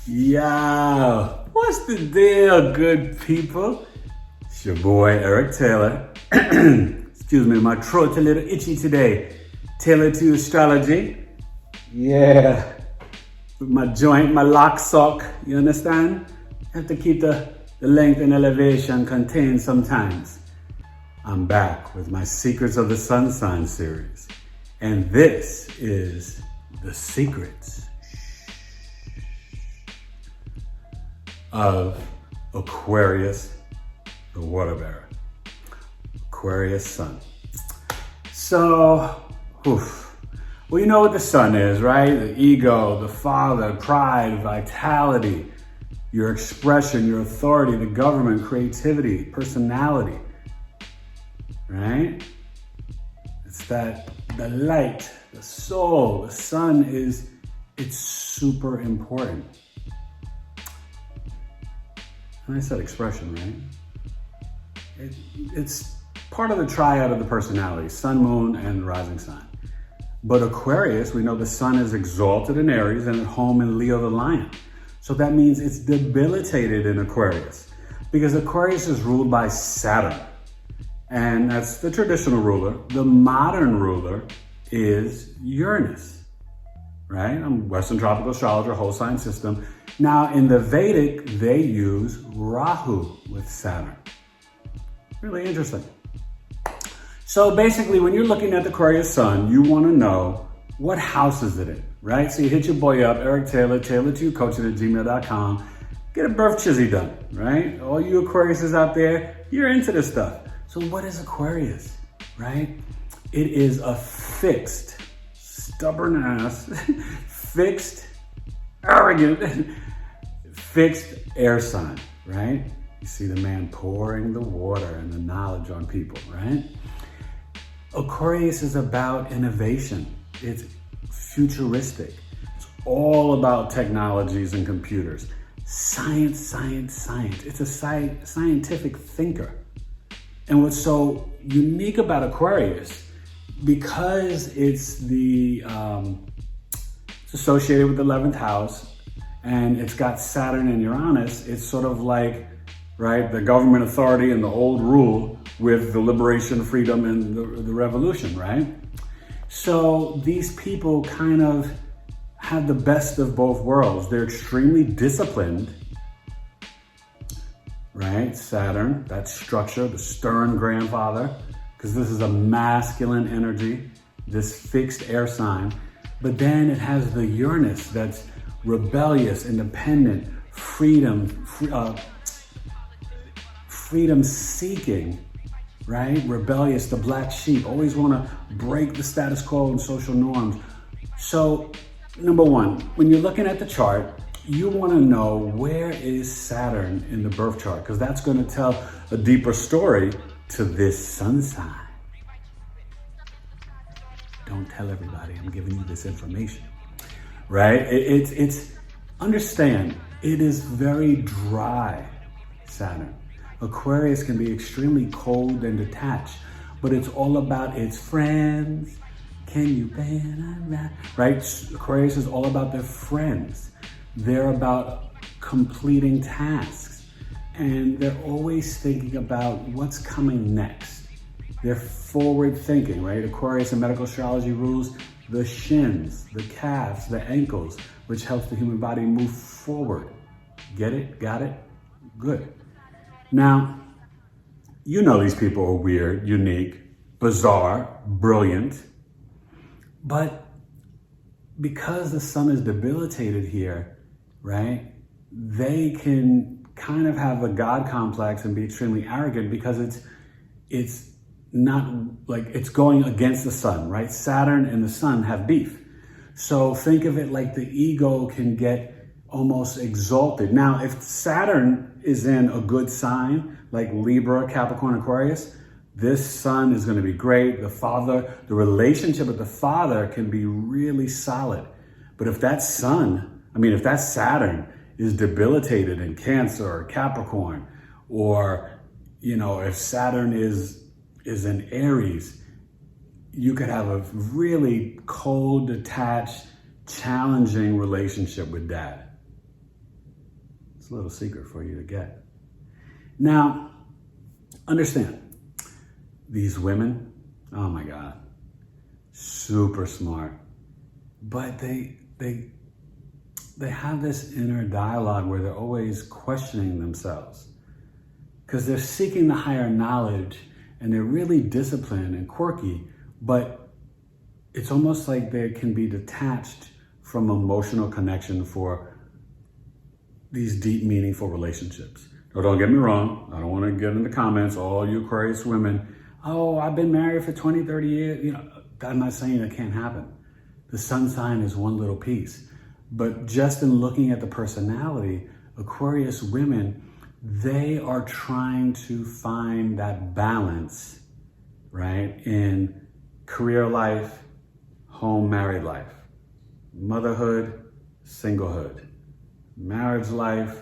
Yo, what's the deal, good people? It's your boy, Eric Taylor. Excuse me, my throat's a little itchy today. Taylor to Astrology. Yeah. With my joint, my lock sock, you understand? Have to keep the length and elevation contained sometimes. I'm back with my Secrets of the Sun Sign series. And this is The Secrets of Aquarius, the water bearer. Aquarius sun. So, well, you know what the sun is, right? The ego, the father, pride, vitality, your expression, your authority, the government, creativity, personality, right? It's that, the light, the soul, the sun it's super important. And I said expression, right? It's part of the triad of the personality, sun, moon, and rising sign. But Aquarius, we know the sun is exalted in Aries and at home in Leo the lion. So that means it's debilitated in Aquarius because Aquarius is ruled by Saturn. And that's the traditional ruler. The modern ruler is Uranus, right? I'm Western tropical astrologer, whole sign system. Now, in the Vedic, they use Rahu with Saturn. Really interesting. So basically, when you're looking at the Aquarius sun, you want to know what house is it in, right? So you hit your boy up, Eric Taylor, taylor2coaching@gmail.com. Get a birth chizzy done, right? All you Aquariuses out there, you're into this stuff. So what is Aquarius, right? It is a fixed, stubborn ass, fixed, arrogant, fixed air sign, right? You see the man pouring the water and the knowledge on people, right? Aquarius is about innovation. It's futuristic. It's all about technologies and computers. Science, science, science. It's a scientific thinker. And what's so unique about Aquarius, because it's it's associated with the 11th house, and it's got Saturn and Uranus, it's sort of like, right, the government authority and the old rule with the liberation, freedom, and the revolution, right? So these people kind of have the best of both worlds. They're extremely disciplined, right? Saturn, that structure, the stern grandfather, because this is a masculine energy, this fixed air sign. But then it has the Uranus that's rebellious, independent, freedom seeking, right? Rebellious, the black sheep, always want to break the status quo and social norms. So, number one, when you're looking at the chart, you want to know where is Saturn in the birth chart, because that's going to tell a deeper story to this sun sign. Don't tell everybody I'm giving you this information, right? It's understand, it is very dry, Saturn. Aquarius can be extremely cold and detached, but it's all about its friends. Can you ban that? Right? Aquarius is all about their friends. They're about completing tasks, and they're always thinking about what's coming next. They're forward thinking, right? Aquarius in medical astrology rules the shins, the calves, the ankles, which helps the human body move forward. Get it? Got it? Good. Now, you know these people are weird, unique, bizarre, brilliant, but because the sun is debilitated here, right, they can kind of have a God complex and be extremely arrogant because it's not like it's going against the sun, right? Saturn and the sun have beef. So think of it like the ego can get almost exalted. Now, if Saturn is in a good sign, like Libra, Capricorn, Aquarius, this sun is going to be great. The father, the relationship with the father can be really solid. But if that Saturn is debilitated in Cancer or Capricorn, or, if Saturn is in Aries, you could have a really cold, detached, challenging relationship with dad. It's a little secret for you to get. Now, understand, these women, oh my God, super smart, but they have this inner dialogue where they're always questioning themselves because they're seeking the higher knowledge and they're really disciplined and quirky, but it's almost like they can be detached from emotional connection for these deep, meaningful relationships. Now, don't get me wrong. I don't want to get in the comments, all you Aquarius women, oh, I've been married for 20, 30 years. I'm not saying it can't happen. The sun sign is one little piece. But just in looking at the personality, Aquarius women, they are trying to find that balance, right? In career life, home, married life, motherhood, singlehood, marriage life,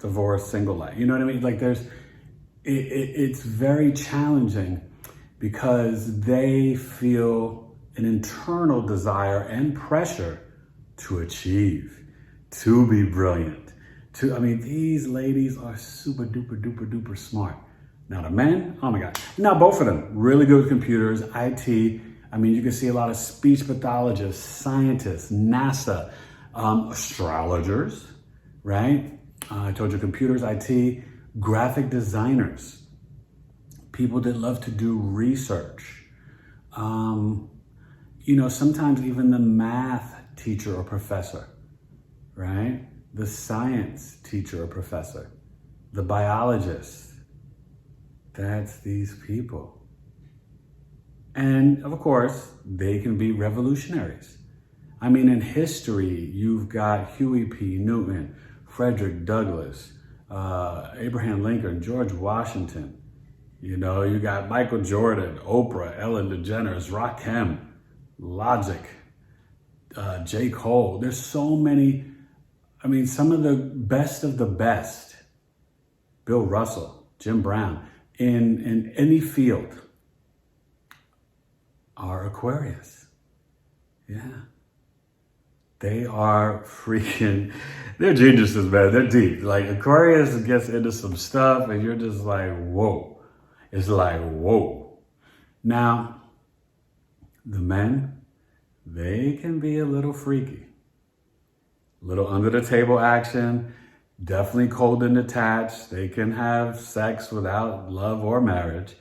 divorce, single life. You know what I mean? Like it's very challenging because they feel an internal desire and pressure to achieve, to be brilliant. These ladies are super duper duper duper smart. Now the men, oh my God. Now both of them, really good with computers, IT. You can see a lot of speech pathologists, scientists, NASA, astrologers, right? I told you computers, IT, graphic designers, people that love to do research. Sometimes even the math teacher or professor, right? The science teacher or professor, the biologist. That's these people. And of course, they can be revolutionaries. In history, you've got Huey P. Newton, Frederick Douglass, Abraham Lincoln, George Washington. You got Michael Jordan, Oprah, Ellen DeGeneres, Rakim, Logic, J. Cole. There's so many. Some of the best. Bill Russell, Jim Brown, in any field are Aquarius. Yeah. They are freaking, they're geniuses, man. They're deep. Like Aquarius gets into some stuff and you're just like, whoa. It's like, whoa. Now, the men, they can be a little freaky. A little under the table action, definitely cold and detached. They can have sex without love or marriage.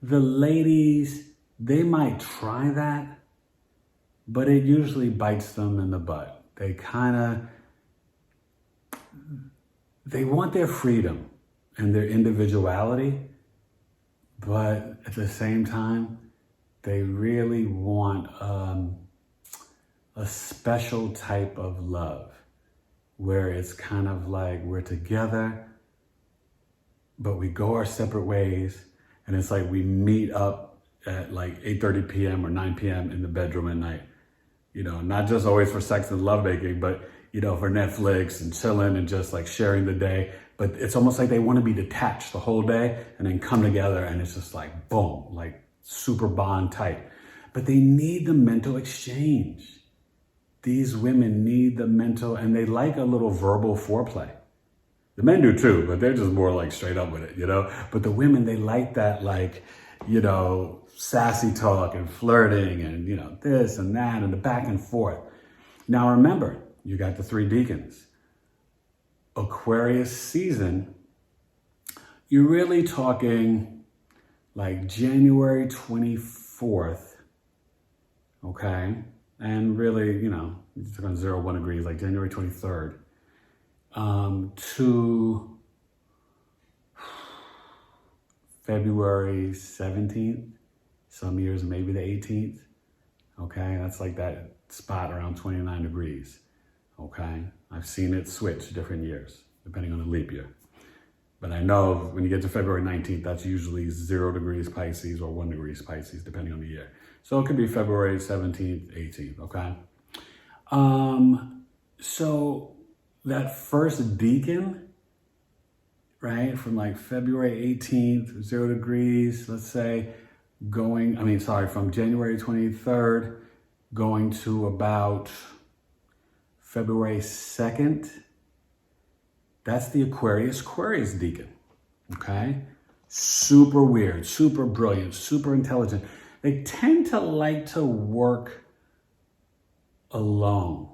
The ladies, they might try that, but it usually bites them in the butt. They want their freedom and their individuality, but at the same time, they really want a special type of love where it's kind of like we're together, but we go our separate ways. And it's like we meet up at like 8:30 p.m. or 9 p.m. in the bedroom at night. Not just always for sex and lovemaking, but, for Netflix and chilling and just like sharing the day. But it's almost like they want to be detached the whole day and then come together and it's just like, boom, like super bond tight. But they need the mental exchange. These women need the mental, and they like a little verbal foreplay. The men do too, but they're just more like straight up with it, But the women, they like that, like, sassy talk and flirting and, this and that and the back and forth. Now remember, you got the 3 decans. Aquarius season, you're really talking like January 24th, okay? And really, it's around 0-1 degrees, like January 23rd, to February 17th, some years maybe the 18th, okay? That's like that spot around 29 degrees, okay? I've seen it switch different years, depending on the leap year. But I know when you get to February 19th, that's usually 0 degrees Pisces or 1 degree Pisces, depending on the year. So it could be February 17th, 18th, okay? So that first decan, right, from like February 18th, 0 degrees, let's say, from January 23rd, going to about February 2nd, That's the Aquarius decan, okay? Super weird, super brilliant, super intelligent. They tend to like to work alone.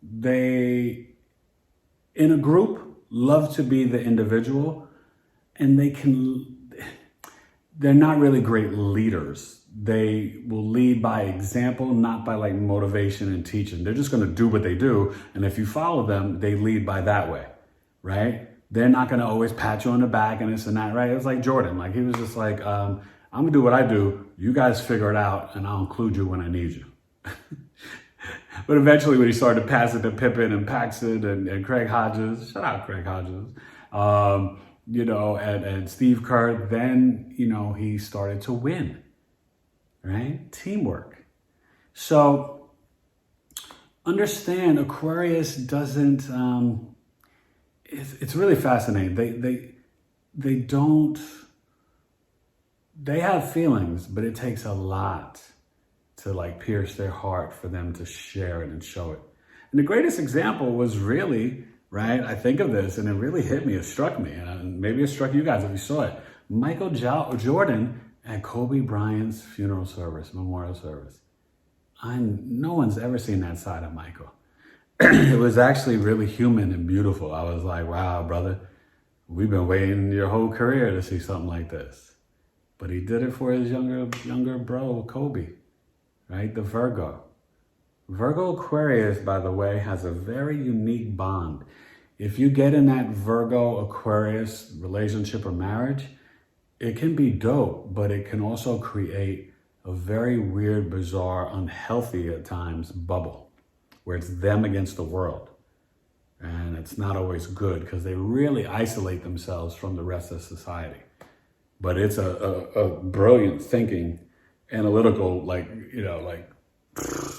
They, in a group, love to be the individual, and they're not really great leaders. They will lead by example, not by like motivation and teaching. They're just going to do what they do. And if you follow them, they lead by that way, right? They're not going to always pat you on the back and this and that, right? It was like Jordan. Like he was just like, I'm going to do what I do. You guys figure it out and I'll include you when I need you. But eventually when he started to pass it to Pippen and Paxton and Craig Hodges, shout out Craig Hodges, and Steve Kerr, then, he started to win, right? Teamwork. So understand Aquarius doesn't, it's really fascinating. They have feelings, but it takes a lot to like pierce their heart for them to share it and show it. And the greatest example was really, right? I think of this and it really hit me, it struck me, and maybe it struck you guys if you saw it. Michael Jordan at Kobe Bryant's funeral service, memorial service. No one's ever seen that side of Michael. It was actually really human and beautiful. I was like, wow, brother, we've been waiting your whole career to see something like this. But he did it for his younger bro, Kobe, right? The Virgo. Virgo Aquarius, by the way, has a very unique bond. If you get in that Virgo Aquarius relationship or marriage, it can be dope, but it can also create a very weird, bizarre, unhealthy at times bubble where it's them against the world. And it's not always good because they really isolate themselves from the rest of society. But it's a brilliant thinking, analytical,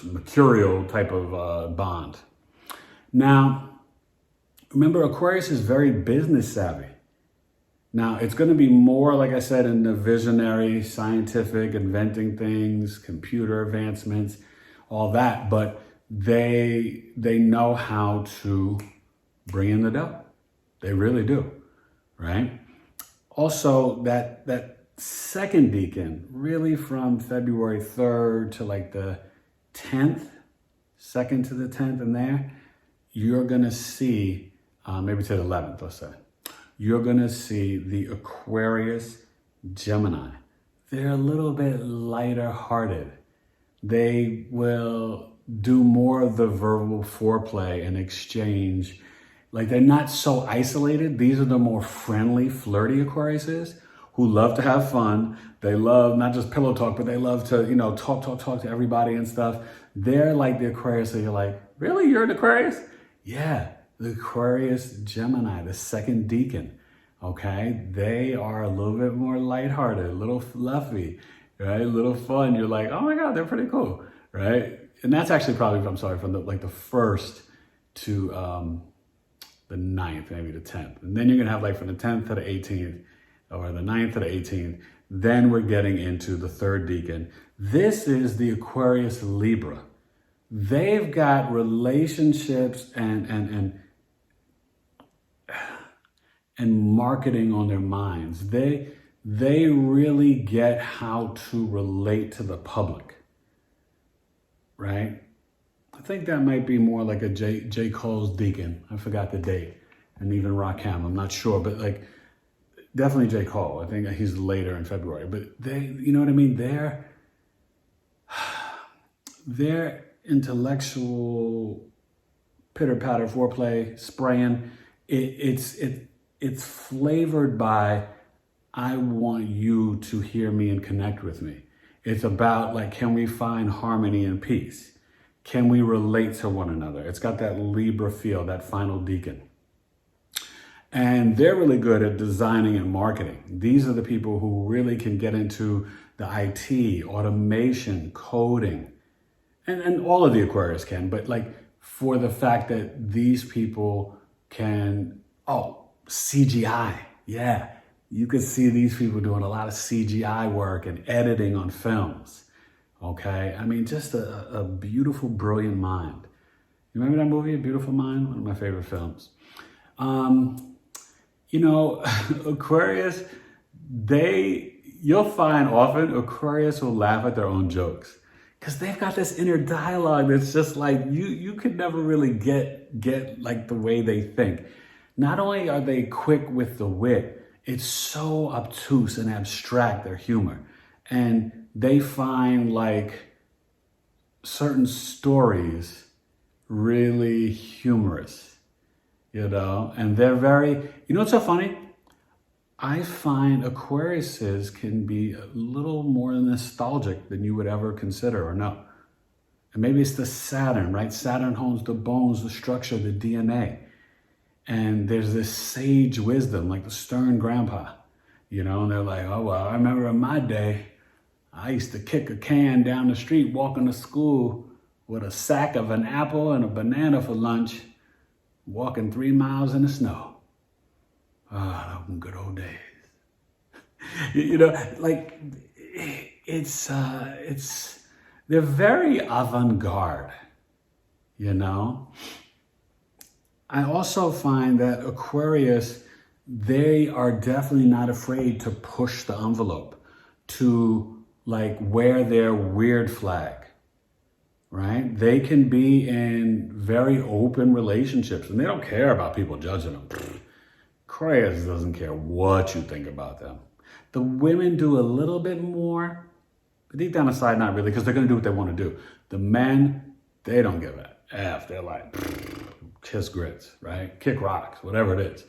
mercurial type of bond. Now, remember, Aquarius is very business savvy. Now, it's going to be more, like I said, in the visionary, scientific, inventing things, computer advancements, all that. But they know how to bring in the dough. They really do, right? Also, that second decan, really from February 3rd to like the 10th, 2nd to the 10th in there, you're going to see, maybe to the 11th, let's say, you're going to see the Aquarius Gemini. They're a little bit lighter hearted. They will do more of the verbal foreplay and exchange. Like they're not so isolated. These are the more friendly, flirty Aquariuses who love to have fun. They love not just pillow talk, but they love to, talk to everybody and stuff. They're like the Aquarius that you're like, really? You're an Aquarius? Yeah, the Aquarius Gemini, the second decan. Okay, they are a little bit more lighthearted, a little fluffy, right? A little fun. You're like, oh my God, they're pretty cool, right? And that's actually probably, from the 1st to the 9th, maybe the 10th. And then you're gonna have like from the 10th to the 18th, or the 9th to the 18th. Then we're getting into the third decan. This is the Aquarius Libra. They've got relationships and marketing on their minds. They really get how to relate to the public, right? I think that might be more like a J. Cole's decan. I forgot the date. And even Rakim, I'm not sure, but like definitely J. Cole. I think he's later in February. But they, you know what I mean? Their intellectual pitter-patter foreplay, spraying, it's flavored by, I want you to hear me and connect with me. It's about like, can we find harmony and peace? Can we relate to one another? It's got that Libra feel, that final decan. And they're really good at designing and marketing. These are the people who really can get into the IT, automation, coding, and all of the Aquarius can, but like for the fact that these people can, CGI, yeah. You could see these people doing a lot of CGI work and editing on films, okay? I mean, just a beautiful, brilliant mind. You remember that movie, A Beautiful Mind? One of my favorite films. You know, Aquarius, you'll find often Aquarius will laugh at their own jokes because they've got this inner dialogue that's just like you could never really get like the way they think. Not only are they quick with the wit, it's so obtuse and abstract, their humor. And they find like certain stories really humorous, you know, and they're very, you know what's so funny? I find Aquariuses can be a little more nostalgic than you would ever consider or know. And maybe it's the Saturn, right? Saturn holds the bones, the structure, the DNA. And there's this sage wisdom, like the stern grandpa, you know, and they're like, oh, well, I remember in my day, I used to kick a can down the street, walking to school with a sack of an apple and a banana for lunch, walking 3 miles in the snow. Ah, oh, good old days. You know, like they're very avant-garde, you know. I also find that Aquarius, they are definitely not afraid to push the envelope, to like wear their weird flag, right? They can be in very open relationships and they don't care about people judging them. Aquarius doesn't care what you think about them. The women do a little bit more, but deep down inside, not really, because they're going to do what they want to do. The men, they don't give a F. They're like, kiss grits, right? Kick rocks, whatever it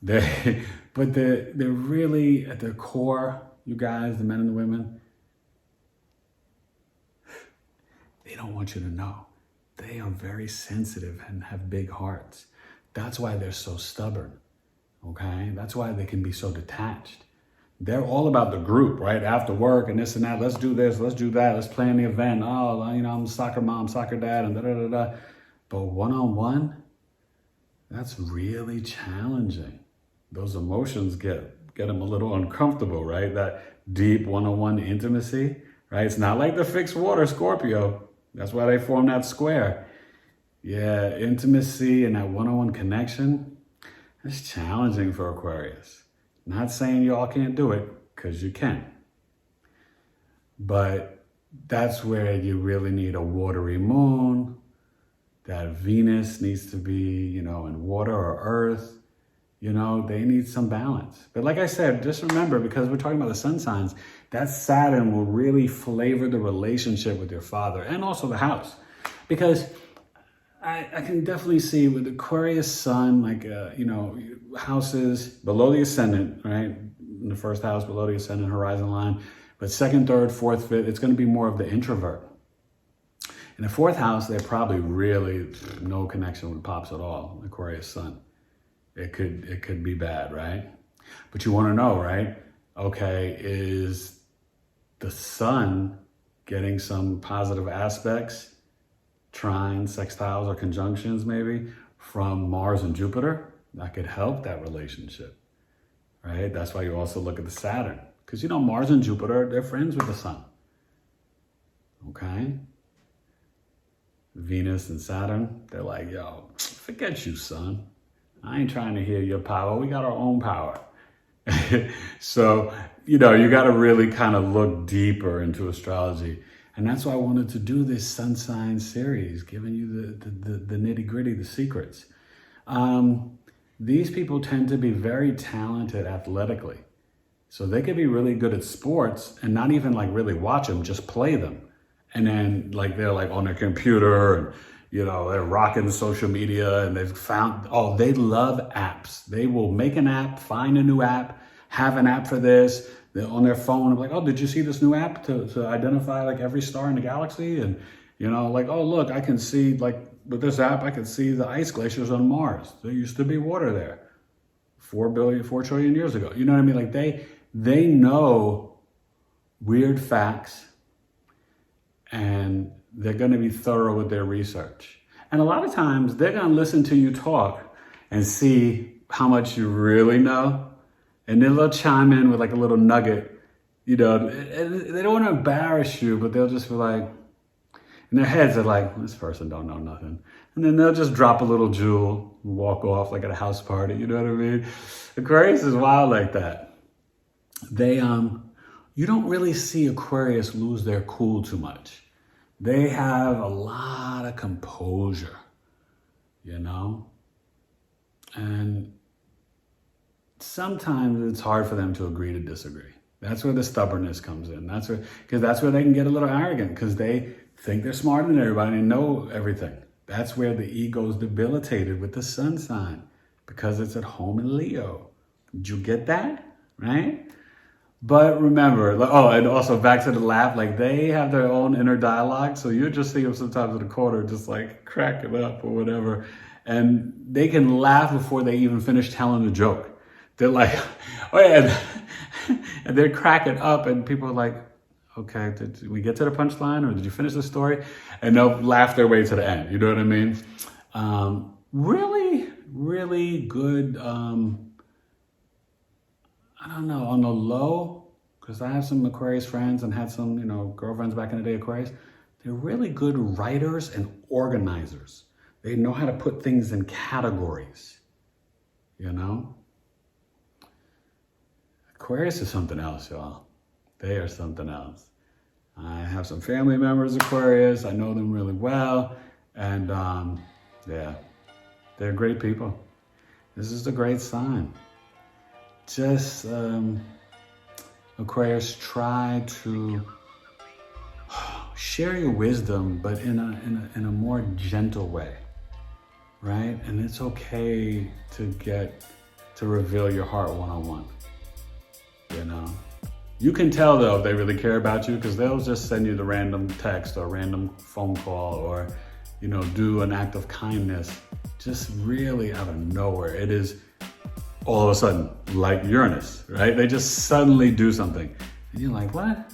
is. But they're really at their core, you guys, the men and the women, they don't want you to know. They are very sensitive and have big hearts. That's why they're so stubborn, okay? That's why they can be so detached. They're all about the group, right? After work and this and that, let's do this, let's do that, let's plan the event. Oh, you know, I'm a soccer mom, soccer dad, and da-da-da-da. But one-on-one, that's really challenging. Those emotions get them a little uncomfortable, right? That deep one-on-one intimacy, right? It's not like the fixed water Scorpio. That's why they form that square. Yeah, intimacy and that one-on-one connection, that's challenging for Aquarius. Not saying you all can't do it, because you can. But that's where you really need a watery moon. That Venus needs to be, you know, in water or earth. You know, they need some balance. But like I said, just remember, because we're talking about the sun signs, that Saturn will really flavor the relationship with your father and also the house. Because I can definitely see with Aquarius sun, like, you know, houses below the ascendant, right? In the first house, below the ascendant horizon line. But second, third, fourth, fifth, it's going to be more of the introvert. In the fourth house, they're probably really no connection with pops at all, Aquarius sun. It could be bad, right? But you want to know, right? Okay, is the sun getting some positive aspects, trines, sextiles, or conjunctions maybe from Mars and Jupiter? That could help that relationship, right? That's why you also look at the Saturn. Because, you know, Mars and Jupiter, they're friends with the sun, okay? Venus and Saturn, they're like, yo, forget you, son. I ain't trying to hear your power. We got our own power. So, you know, you got to really kind of look deeper into astrology. And that's why I wanted to do this sun sign series, giving you the nitty gritty, the secrets. These people tend to be very talented athletically. So they could be really good at sports and not even like really watch them, just play them. And then like they're like on their computer and, you know, they're rocking social media and they've found, oh, they love apps. They will make an app, find a new app, have an app for this. They're on their phone. I'm like, oh, did you see this new app to identify like every star in the galaxy? And, you know, like, oh, look, I can see like with this app, I can see the ice glaciers on Mars. There used to be water there 4 trillion years ago. You know what I mean? Like they know weird facts and they're going to be thorough with their research. And a lot of times they're going to listen to you talk and see how much you really know. And then they'll chime in with like a little nugget, you know, they don't want to embarrass you, but they'll just be like, In their heads, they're like, this person don't know nothing. And then they'll just drop a little jewel and walk off like at a house party, you know what I mean? Aquarius is wild like that. They, you don't really see Aquarius lose their cool too much. They have a lot of composure, you know? And sometimes it's hard for them to agree to disagree. That's where the stubbornness comes in. Because that's where they can get a little arrogant, because they think they're smarter than everybody and know everything. That's where the ego is debilitated with the sun sign, because it's at home in Leo. Did you get that? Right? But remember, oh, and also back to the laugh, like they have their own inner dialogue. So you just see them sometimes in the corner, just like cracking up or whatever. And they can laugh before they even finish telling the joke. They're like, oh yeah, and they're cracking up, and people are like, okay, did we get to the punchline, or did you finish the story? And they'll laugh their way to the end. You know what I mean? Really, really good. I don't know, on the low, because I have some Aquarius friends and had some, girlfriends back in the day, Aquarius. They're really good writers and organizers. They know how to put things in categories, Aquarius is something else, y'all. They are something else. I have some family members, Aquarius. I know them really well. And yeah, they're great people. This is a great sign. Just, Aquarius, try to share your wisdom, but in a more gentle way, right? And it's okay to reveal your heart one-on-one, You can tell, though, if they really care about you, because they'll just send you the random text or random phone call or, do an act of kindness, just really out of nowhere. It is all of a sudden like Uranus, right? They just suddenly do something. And you're like, what?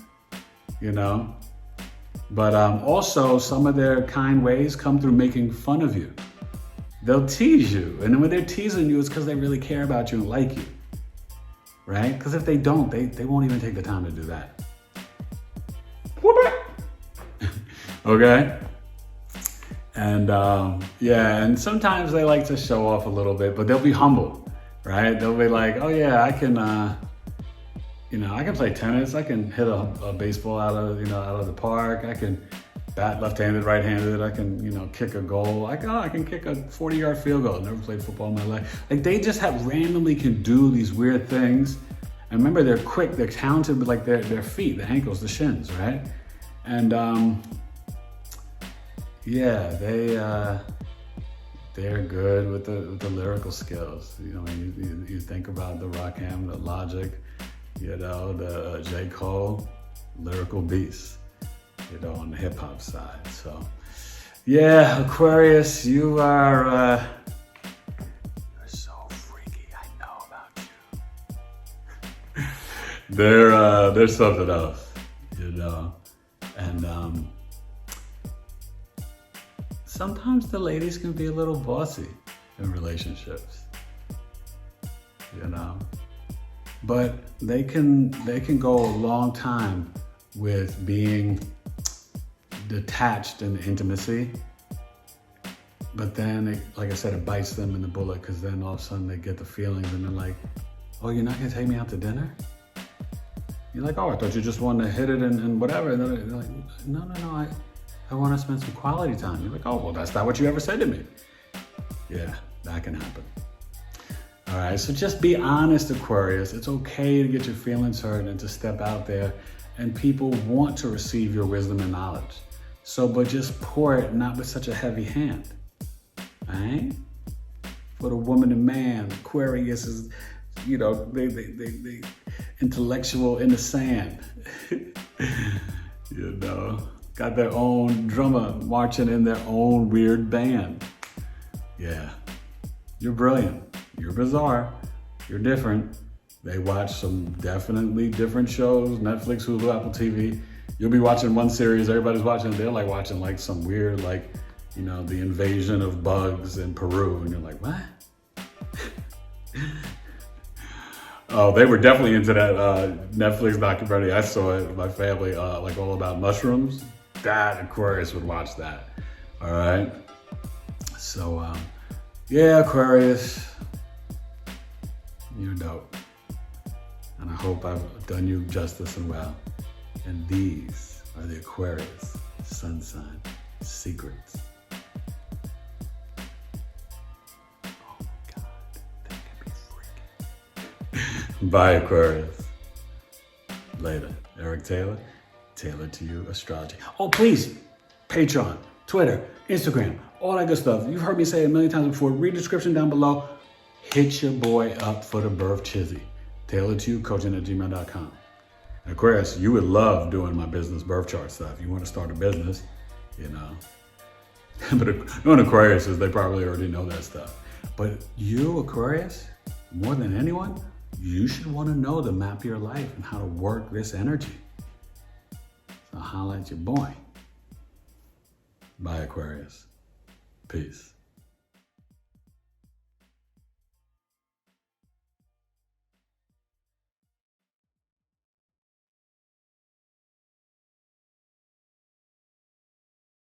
But also, some of their kind ways come through making fun of you. They'll tease you. And when they're teasing you, it's because they really care about you and like you. Right? Because if they don't, they won't even take the time to do that. Okay? And and sometimes they like to show off a little bit, but they'll be humble, right? They'll be like, oh yeah, I can, I can play tennis. I can hit a baseball out of the park. I can bat left-handed, right-handed. I can, kick a goal. I can kick a 40-yard field goal. Never played football in my life. Like, they just randomly can do these weird things. And remember, they're quick, they're talented with like their feet, the ankles, the shins, right? And they're good with the lyrical skills. You think about the Rakim, the Logic, the J. Cole, lyrical beasts, on the hip hop side. So, yeah, Aquarius, you are you're so freaky. I know about you. They're something else, and sometimes the ladies can be a little bossy in relationships, but they can go a long time with being detached in intimacy, but then like I said, it bites them in the bullet, because then all of a sudden they get the feelings and they're like, oh, you're not gonna take me out to dinner? You're like, oh, I thought you just wanted to hit it and whatever. And they're like, no, I want to spend some quality time. You're like, oh, well, that's not what you ever said to me. Yeah, that can happen. All right, so just be honest, Aquarius. It's okay to get your feelings hurt and to step out there, and people want to receive your wisdom and knowledge. So, but just pour it, not with such a heavy hand, all right? For the woman and man, Aquarius is, they intellectual in the sand, got their own drummer marching in their own weird band. Yeah, you're brilliant. You're bizarre. You're different. They watch some definitely different shows, Netflix, Hulu, Apple TV. You'll be watching one series, everybody's watching, they're like watching like some weird, the invasion of bugs in Peru. And you're like, what? Oh, they were definitely into that Netflix documentary. I saw it with my family, all about mushrooms. That Aquarius would watch that. All right. So, yeah, Aquarius, you're dope. And I hope I've done you justice and well. And these are the Aquarius sun sign secrets. Oh my God, that can be freaking. Bye, Aquarius. Later. Eric Taylor, tailored to you astrology. Oh, please, Patreon, Twitter, Instagram, all that good stuff. You've heard me say it a million times before. Read the description down below. Hit your boy up for the birth chizzy. Tailored to you, coaching@gmail.com. Aquarius, you would love doing my business birth chart stuff. You want to start a business, you know. But knowing Aquarius is they probably already know that stuff. But you, Aquarius, more than anyone, you should want to know the map of your life and how to work this energy. So holla at your boy. Bye, Aquarius. Peace.